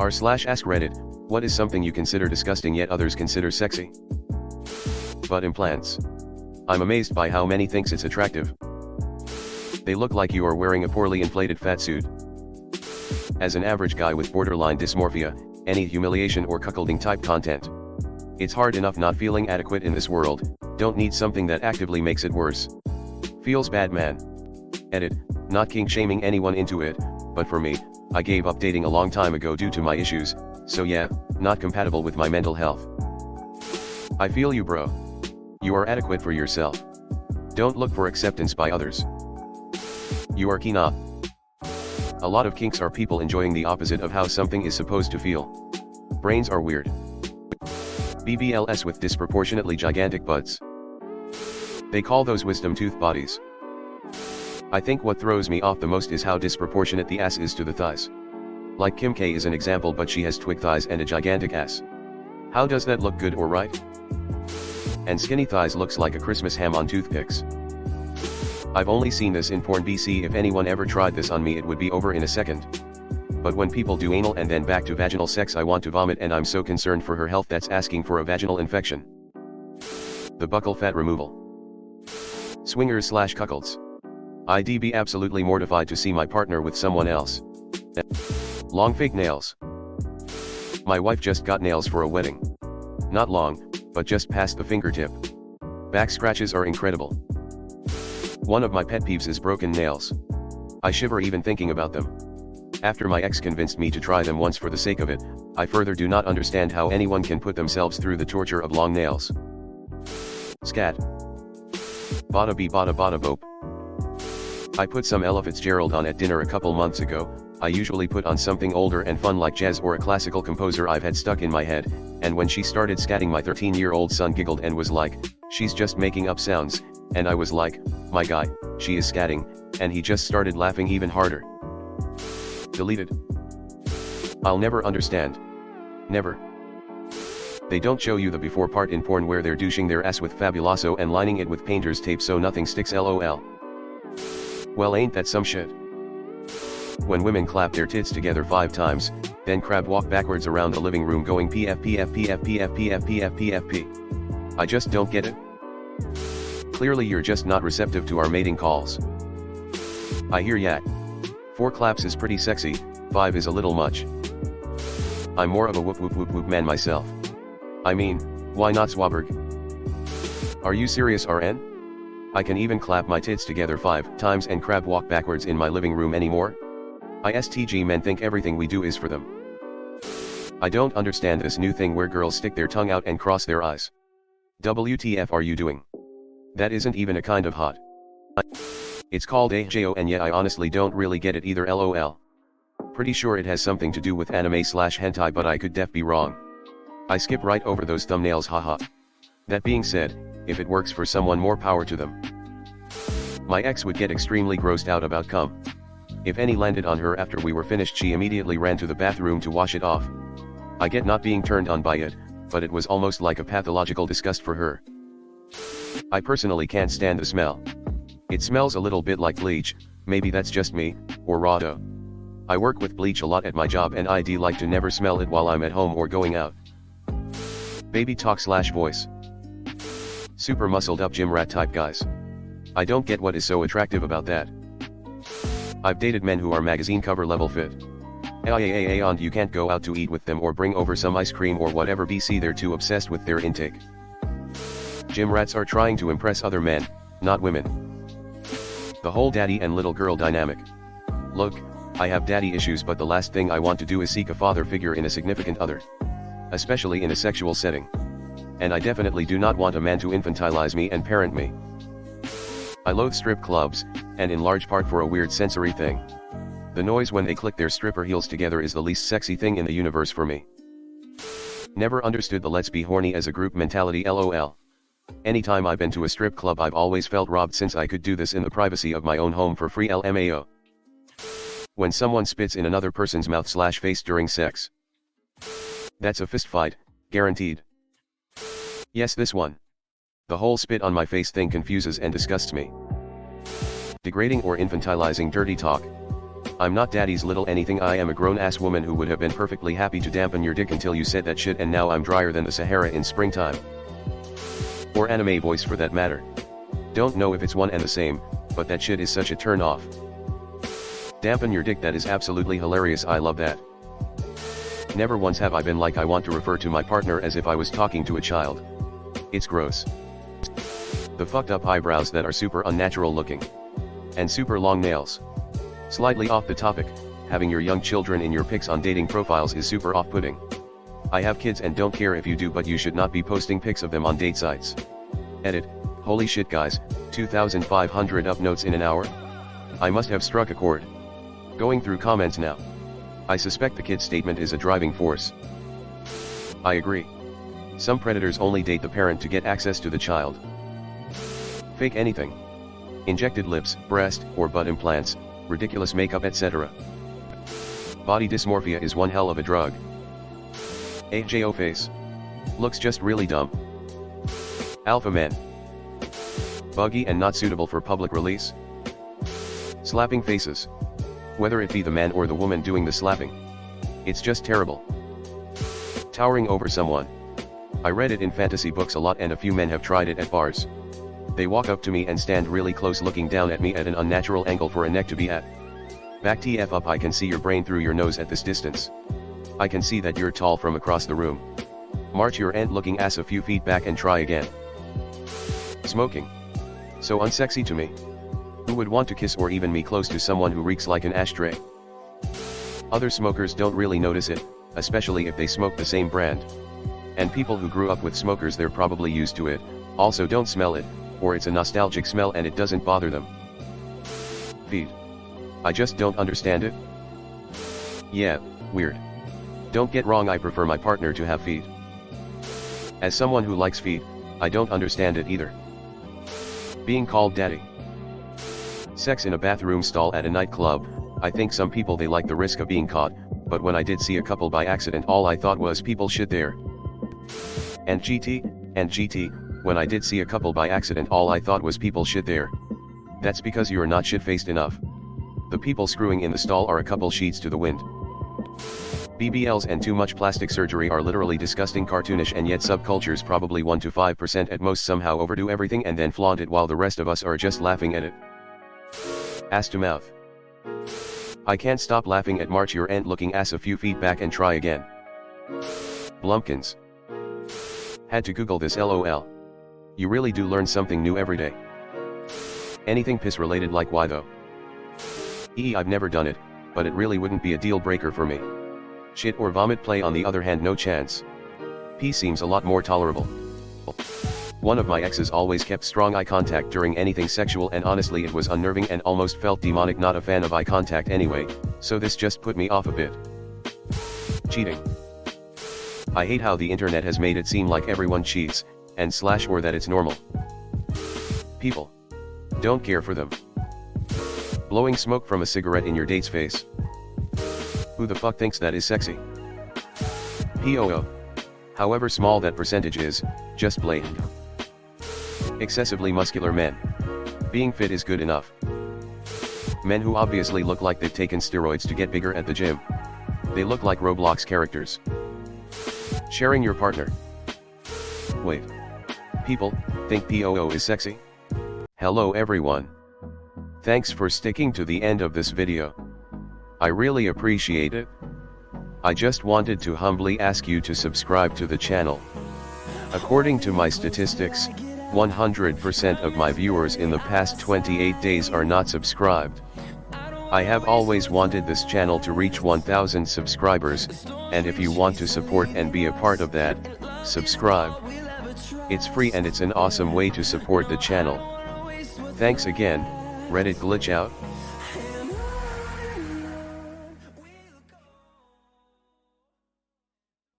r/AskReddit, what is something you consider disgusting yet others consider sexy? Butt implants. I'm amazed by how many thinks it's attractive. They look like you are wearing a poorly inflated fatsuit. As an average guy with borderline dysmorphia, any humiliation or cuckolding type content. It's hard enough not feeling adequate in this world, don't need something that actively makes it worse. Feels bad, man. Edit, not kink shaming anyone into it, but for me, I gave up dating a long time ago due to my issues, so yeah, not compatible with my mental health. I feel you, bro. You are adequate for yourself. Don't look for acceptance by others. You are kina. A lot of kinks are people enjoying the opposite of how something is supposed to feel. Brains are weird. BBLS with disproportionately gigantic butts. They call those wisdom tooth bodies. I think what throws me off the most is how disproportionate the ass is to the thighs. Like Kim K is an example, but she has twig thighs and a gigantic ass. How does that look good or right? And skinny thighs looks like a Christmas ham on toothpicks. I've only seen this in porn. BC, if anyone ever tried this on me it would be over in a second. But when people do anal and then back to vaginal sex I want to vomit, and I'm so concerned for her health that's asking for a vaginal infection. The buccal fat removal. Swingers/cuckolds. I'd be absolutely mortified to see my partner with someone else. Long fake nails. My wife just got nails for a wedding. Not long, but just past the fingertip. Back scratches are incredible. One of my pet peeves is broken nails. I shiver even thinking about them. After my ex convinced me to try them once for the sake of it, I further do not understand how anyone can put themselves through the torture of long nails. Scat. Bada bee bada bada bope. I put some Ella Fitzgerald on at dinner a couple months ago. I usually put on something older and fun like jazz or a classical composer I've had stuck in my head, and when she started scatting my 13-year-old son giggled and was like, "She's just making up sounds," and I was like, "My guy, she is scatting," and he just started laughing even harder. Deleted. I'll never understand. Never. They don't show you the before part in porn where they're douching their ass with Fabuloso and lining it with painter's tape so nothing sticks, lol. Well, ain't that some shit? When women clap their tits together 5 times, then crab walk backwards around the living room going pf pf pf pf pf pf pf p. I just don't get it. Clearly you're just not receptive to our mating calls. I hear ya. 4 claps is pretty sexy, 5 is a little much. I'm more of a whoop whoop whoop whoop man myself. I mean, why not Swaberg? Are you serious, RN? I can even clap my tits together 5 times and crab walk backwards in my living room anymore? ISTG, men think everything we do is for them. I don't understand this new thing where girls stick their tongue out and cross their eyes. WTF are you doing? That isn't even a kind of hot. It's called AJO, and yet I honestly don't really get it either, lol. Pretty sure it has something to do with anime/hentai, but I could def be wrong. I skip right over those thumbnails, haha. That being said, if it works for someone, more power to them. My ex would get extremely grossed out about cum. If any landed on her after we were finished, she immediately ran to the bathroom to wash it off. I get not being turned on by it, but it was almost like a pathological disgust for her. I personally can't stand the smell. It smells a little bit like bleach, maybe that's just me, or raw dough. I work with bleach a lot at my job and I'd like to never smell it while I'm at home or going out. Baby talk/voice. Super muscled up gym rat type guys. I don't get what is so attractive about that. I've dated men who are magazine cover level fit. And you can't go out to eat with them or bring over some ice cream or whatever, BC they're too obsessed with their intake. Gym rats are trying to impress other men, not women. The whole daddy and little girl dynamic. Look, I have daddy issues, but the last thing I want to do is seek a father figure in a significant other. Especially in a sexual setting. And I definitely do not want a man to infantilize me and parent me. I loathe strip clubs, and in large part for a weird sensory thing. The noise when they click their stripper heels together is the least sexy thing in the universe for me. Never understood the let's be horny as a group mentality, lol. Anytime I've been to a strip club I've always felt robbed since I could do this in the privacy of my own home for free, LMAO. When someone spits in another person's mouth/face during sex. That's a fist fight, guaranteed. Yes, this one. The whole spit on my face thing confuses and disgusts me. Degrading or infantilizing dirty talk. I'm not daddy's little anything, I am a grown-ass woman who would have been perfectly happy to dampen your dick until you said that shit, and now I'm drier than the Sahara in springtime. Or anime voice for that matter. Don't know if it's one and the same, but that shit is such a turn off. Dampen your dick, that is absolutely hilarious, I love that. Never once have I been like I want to refer to my partner as if I was talking to a child. It's gross. The fucked up eyebrows that are super unnatural looking. And super long nails. Slightly off the topic, having your young children in your pics on dating profiles is super off-putting. I have kids and don't care if you do, but you should not be posting pics of them on date sites. Edit, holy shit guys, 2,500 upvotes in an hour? I must have struck a chord. Going through comments now. I suspect the kid statement is a driving force. I agree. Some predators only date the parent to get access to the child. Fake anything. Injected lips, breast, or butt implants, ridiculous makeup, etc. Body dysmorphia is one hell of a drug. AJO face. Looks just really dumb. Alpha man. Buggy and not suitable for public release. Slapping faces. Whether it be the man or the woman doing the slapping. It's just terrible. Towering over someone. I read it in fantasy books a lot, and a few men have tried it at bars. They walk up to me and stand really close, looking down at me at an unnatural angle for a neck to be at. Back TF up, I can see your brain through your nose at this distance. I can see that you're tall from across the room. March your ant-looking ass a few feet back and try again. Smoking. So unsexy to me. Who would want to kiss or even me close to someone who reeks like an ashtray? Other smokers don't really notice it, especially if they smoke the same brand. And people who grew up with smokers, they're probably used to it, also don't smell it, or it's a nostalgic smell and it doesn't bother them. Feet. I just don't understand it. Yeah, weird. Don't get wrong, I prefer my partner to have feet. As someone who likes feet, I don't understand it either. Being called daddy. Sex in a bathroom stall at a nightclub. I think some people, they like the risk of being caught, but when I did see a couple by accident, all I thought was people shit there. And GT, when I did see a couple by accident, all I thought was people shit there. That's because you're not shit-faced enough. The people screwing in the stall are a couple sheets to the wind. BBLs and too much plastic surgery are literally disgusting, cartoonish, and yet subcultures, probably 1 to 5% at most, somehow overdo everything and then flaunt it while the rest of us are just laughing at it. Ass to mouth. I can't stop laughing at march your ant-looking ass a few feet back and try again. Blumpkins. Had to Google this, lol. You really do learn something new every day. Anything piss related, like why though? I've never done it, but it really wouldn't be a deal breaker for me. Shit or vomit play on the other hand, no chance. Pee seems a lot more tolerable. One of my exes always kept strong eye contact during anything sexual, and honestly it was unnerving and almost felt demonic. Not a fan of eye contact anyway, so this just put me off a bit. Cheating. I hate how the internet has made it seem like everyone cheats, and / or that it's normal. People don't care for them. Blowing smoke from a cigarette in your date's face. Who the fuck thinks that is sexy? POO. However small that percentage is, just blatant. Excessively muscular men. Being fit is good enough. Men who obviously look like they've taken steroids to get bigger at the gym. They look like Roblox characters. Sharing your partner. Wait. People think POO is sexy? Hello everyone. Thanks for sticking to the end of this video. I really appreciate it. I just wanted to humbly ask you to subscribe to the channel. According to my statistics, 100% of my viewers in the past 28 days are not subscribed. I have always wanted this channel to reach 1,000 subscribers, and if you want to support and be a part of that, subscribe. It's free and it's an awesome way to support the channel. Thanks again. Reddit glitch out.